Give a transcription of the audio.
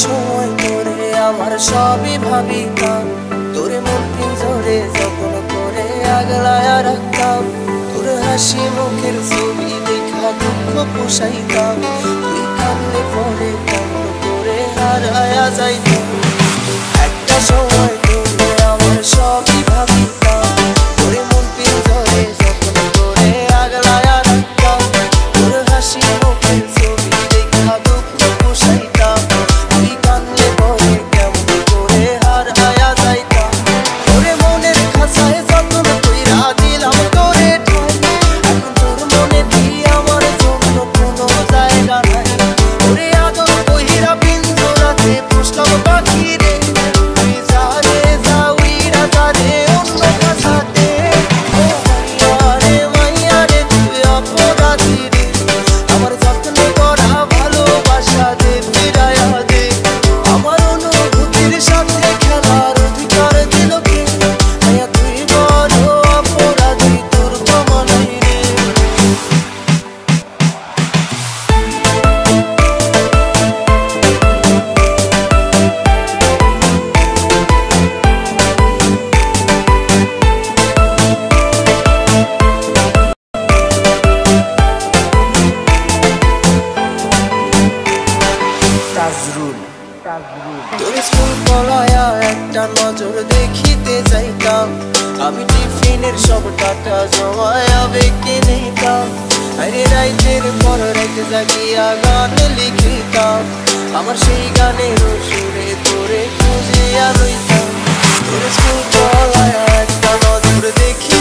সময় করে আমার সবই ভাবিতাম, তোরে মন পিঞ্জরে যখন করে আগলায়া রাখতাম, তোর হাসি মুখের ছবি দেখা দুঃখ পোষাইতাম, তুই কাঁদলে পরে কেমন করে হারায়া যাইতাম। একটা সময় করে আমার সবই ভাবিতাম, তোরে মন পিঞ্জরে যখন করে আগলায়া রাখতাম, তোর হাসি মুখের ছবি দেখা দুঃখ পোষাইতাম, তোর স্কুল পলায়া একটা নজর দেখিতে চাইতাম, আমি টিফিনের সব টাকা জমায়া বেঁকে নিতাম, আরে রাইতের পর রাইতে জাগিয়া গান লিখিতাম, আমার সেই গানের সুরে তোরে খুঁজিয়া লইতাম। তোর স্কুল পলায়া একটা নজর দেখি